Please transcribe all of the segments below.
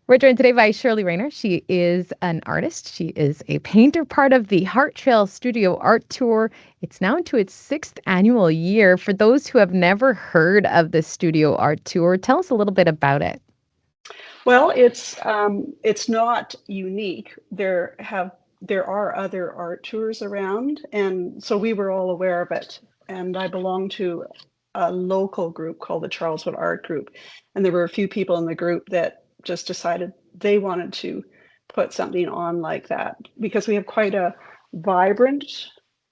We're joined today by Shirley Rayner. She is an artist. She is a painter, part of the Harte Trail Studio Art Tour. It's now into its sixth annual year. For those who have never heard of the Studio Art Tour, tell us a little bit about it. Well, it's not unique. There are other art tours around, and so we were all aware of it. And I belong to a local group called the Charleswood Art Group, and there were a few people in the group that just decided they wanted to put something on like that because we have quite a vibrant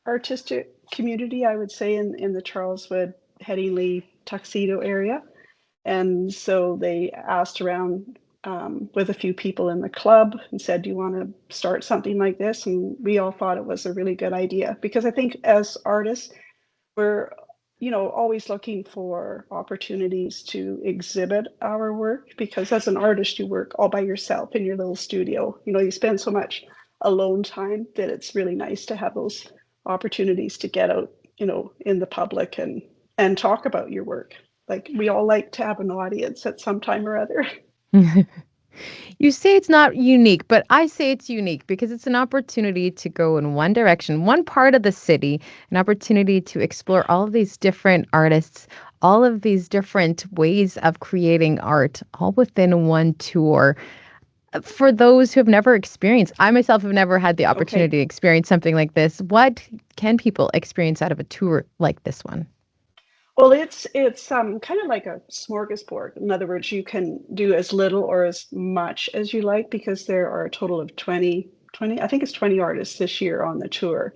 artistic community, I would say, in the Charleswood, Headingley, Tuxedo area. And so they asked around with a few people in the club and said, "Do you want to start something like this?" And we all thought it was a really good idea because I think as artists, we're always looking for opportunities to exhibit our work because as an artist, you work all by yourself in your little studio. You spend so much alone time that it's really nice to have those opportunities to get out, in the public and talk about your work. Like we all like to have an audience at some time or other. You say it's not unique, but I say it's unique because it's an opportunity to go in one direction, one part of the city, an opportunity to explore all of these different artists, all of these different ways of creating art, all within one tour. For those who have never experienced, I myself have never had the Okay. opportunity to experience something like this. What can people experience out of a tour like this one? Well, it's kind of like a smorgasbord. In other words, you can do as little or as much as you like because there are a total of 20. I think it's 20 artists this year on the tour.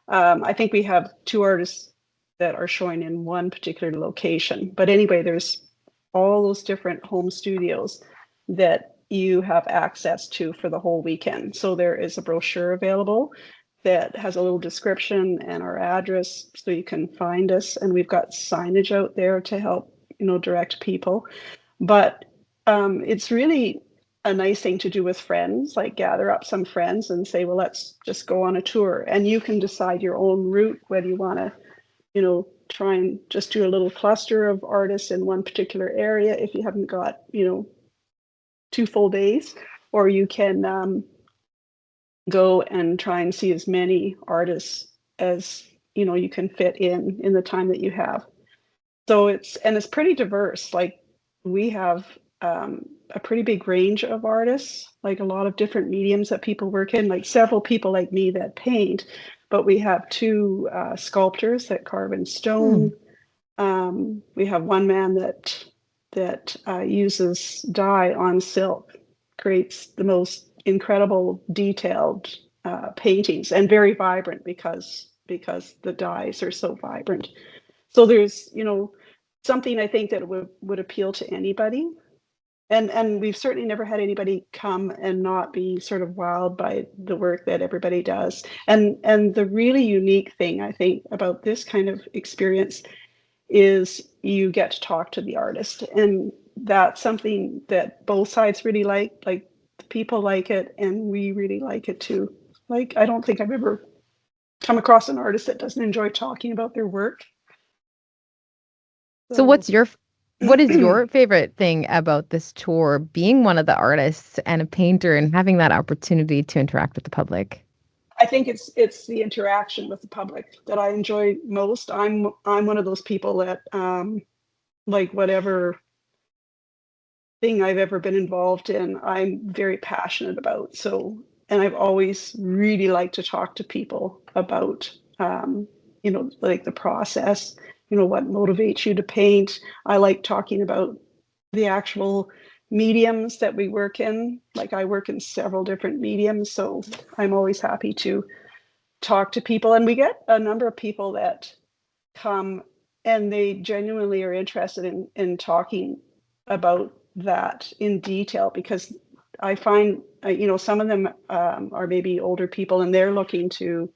I think we have two artists that are showing in one particular location. But anyway, there's all those different home studios that you have access to for the whole weekend. So there is a brochure available that has a little description and our address so you can find us. And we've got signage out there to help, direct people. But it's really a nice thing to do with friends, like gather up some friends and say, well, let's just go on a tour. And you can decide your own route, whether you want to, try and just do a little cluster of artists in one particular area if you haven't got, 2 full days, or you can go and try and see as many artists as you can fit in the time that you have. So it's pretty diverse. Like we have a pretty big range of artists, like a lot of different mediums that people work in, like several people like me that paint, but we have two sculptors that carve in Hmm. stone. We have one man that uses dye on silk, creates the most incredible detailed paintings and very vibrant because the dyes are so vibrant. So there's something I think that would appeal to anybody. And we've certainly never had anybody come and not be sort of wowed by the work that everybody does. And the really unique thing I think about this kind of experience is you get to talk to the artist. And that's something that both sides really like the people like it and we really like it too. Like I don't think I've ever come across an artist that doesn't enjoy talking about their work. So So what is your favorite thing about this tour, being one of the artists and a painter and having that opportunity to interact with the public? I think it's the interaction with the public that I enjoy most. I'm one of those people that like whatever thing I've ever been involved in, I'm very passionate about. So, and I've always really liked to talk to people about, like the process, what motivates you to paint. I like talking about the actual mediums that we work in. Like I work in several different mediums, so I'm always happy to talk to people. And we get a number of people that come and they genuinely are interested in talking about that in detail because I find some of them are maybe older people and they're looking to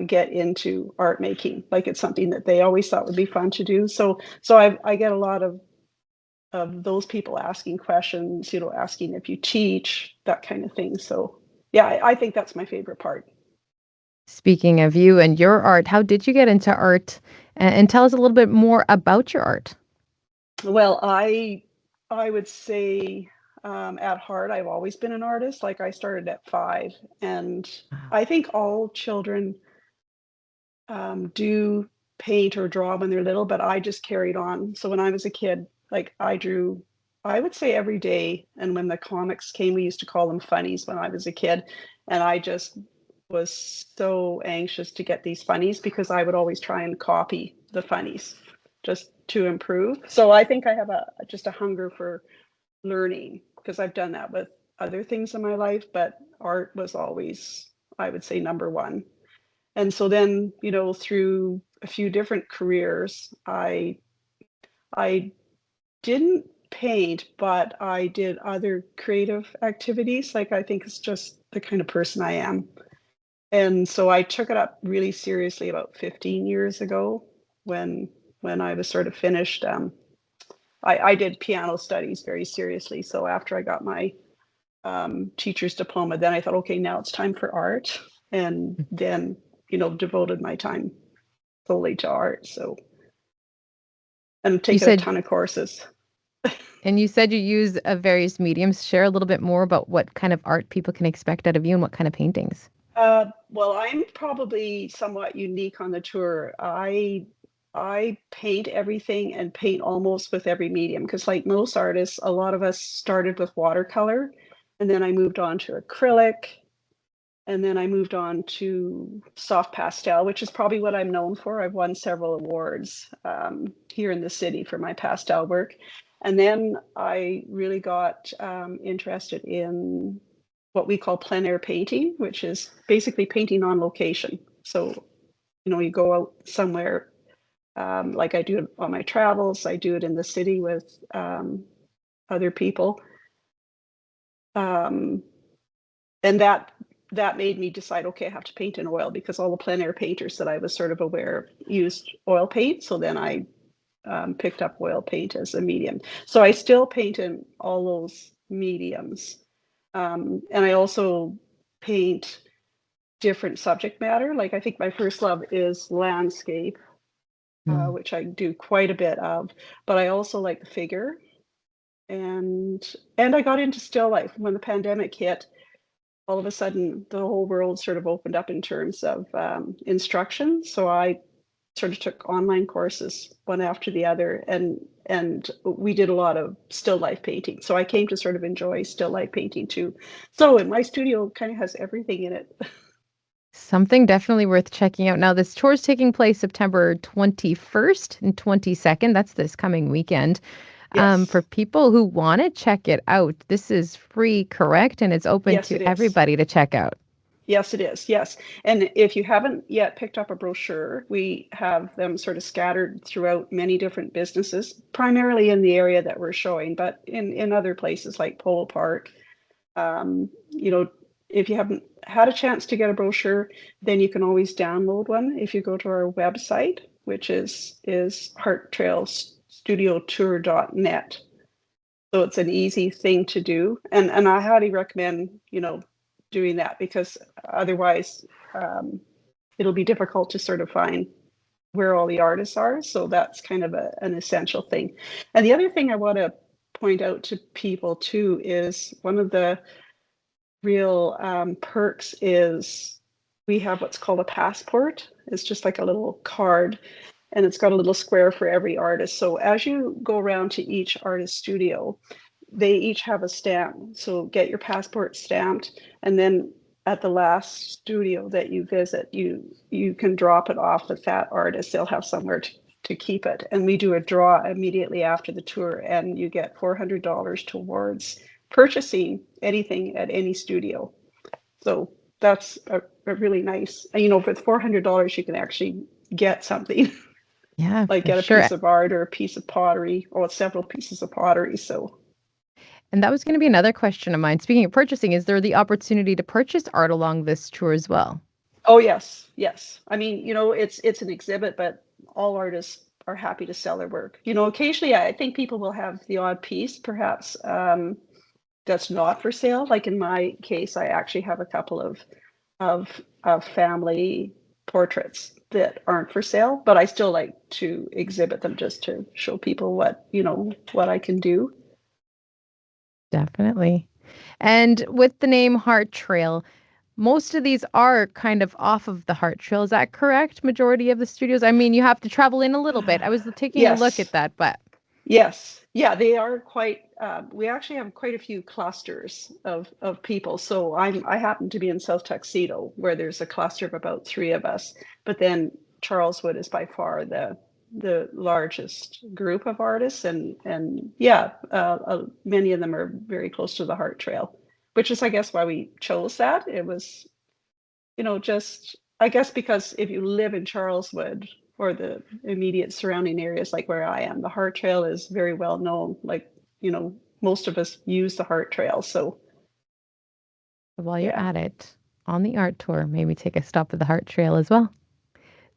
get into art making, like it's something that they always thought would be fun to do. So I get a lot of those people asking questions, asking if you teach, that kind of thing. So yeah, I think that's my favorite part. Speaking of you and your art, how did you get into art? And tell us a little bit more about your art. Well, I would say at heart, I've always been an artist. Like I started at 5, and I think all children do paint or draw when they're little, but I just carried on. So when I was a kid, like I drew, I would say every day. And when the comics came, we used to call them funnies when I was a kid. And I just was so anxious to get these funnies because I would always try and copy the funnies just to improve. So I think I have just a hunger for learning because I've done that with other things in my life, but art was always, I would say, number one. And so then, through a few different careers, I didn't paint, but I did other creative activities. Like I think it's just the kind of person I am. And so I took it up really seriously about 15 years ago when when I was sort of finished. I did piano studies very seriously. So after I got my teacher's diploma, then I thought, okay, now it's time for art. And then, devoted my time solely to art. So, and I've You taken a said ton of courses. and you said you use various mediums. Share a little bit more about what kind of art people can expect out of you and what kind of paintings. Well, I'm probably somewhat unique on the tour. I paint everything and paint almost with every medium because, like most artists, a lot of us started with watercolor, and then I moved on to acrylic, and then I moved on to soft pastel, which is probably what I'm known for. I've won several awards here in the city for my pastel work. And then I really got interested in what we call plein air painting, which is basically painting on location. So, you go out somewhere, like I do it on my travels, I do it in the city with other people. Um, and that made me decide, okay, I have to paint in oil because all the plein air painters that I was sort of aware used oil paint. So then I picked up oil paint as a medium. So I still paint in all those mediums. And I also paint different subject matter. Like I think my first love is landscape, Mm. which I do quite a bit of, but I also like the figure. And I got into still life when the pandemic hit. All of a sudden the whole world sort of opened up in terms of instruction. So I sort of took online courses one after the other, and we did a lot of still life painting. So I came to sort of enjoy still life painting too. So and my studio kind of has everything in it. Something definitely worth checking out. Now, this tour is taking place September 21st and 22nd. That's this coming weekend. For Yes. people who want to check it out, this is free, correct? And it's open Yes, to it is. everybody to check out. Yes, it is. Yes. And if you haven't yet picked up a brochure, we have them sort of scattered throughout many different businesses, primarily in the area that we're showing, but in other places like Polo Park. You know, if you haven't had a chance to get a brochure, then you can always download one if you go to our website, which is hearttrailstudiotour.net. So it's an easy thing to do, and I highly recommend doing that because otherwise it'll be difficult to sort of find where all the artists are. So that's kind of an essential thing. And the other thing I want to point out to people too is one of the real perks is we have what's called a passport. It's just like a little card, and it's got a little square for every artist. So as you go around to each artist studio, they each have a stamp. So get your passport stamped, and then at the last studio that you visit, you can drop it off with that artist. They'll have somewhere to keep it. And we do a draw immediately after the tour, and you get $400 towards purchasing anything at any studio. So that's a really nice, with $400, you can actually get something Yeah, like for get a sure. piece of art or a piece of pottery or several pieces of pottery. So And that was going to be another question of mine. Speaking of purchasing, is there the opportunity to purchase art along this tour as well? oh yes, yes. I mean, it's an exhibit, but all artists are happy to sell their work. Occasionally I think people will have the odd piece, perhaps that's not for sale. Like in my case, I actually have a couple of family portraits that aren't for sale, but I still like to exhibit them just to show people what I can do. Definitely. And with the name Heart Trail, most of these are kind of off of the Heart Trail. Is that correct? Majority of the studios? I mean, you have to travel in a little bit. I was taking a look Yes. at that, but Yes, yeah, they are quite. We actually have quite a few clusters of people. So I happen to be in South Tuxedo, where there's a cluster of about three of us. But then Charleswood is by far the largest group of artists, and yeah, many of them are very close to the Heart Trail, which is, I guess, why we chose that. It was just I guess because if you live in Charleswood or the immediate surrounding areas like where I am, the Hart Trail is very well known. Like, most of us use the Hart Trail. So while you're yeah. at it, on the art tour, maybe take a stop at the Heart Trail as well.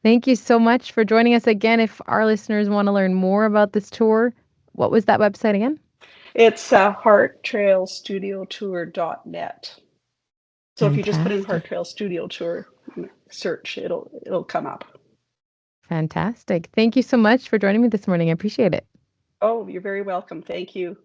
Thank you so much for joining us again. If our listeners want to learn more about this tour, what was that website again? It's hearttrailstudiotour.net. So if you just put in Hart Fantastic. Trail Studio Tour search, it'll come up. Fantastic. Thank you so much for joining me this morning. I appreciate it. Oh, you're very welcome. Thank you.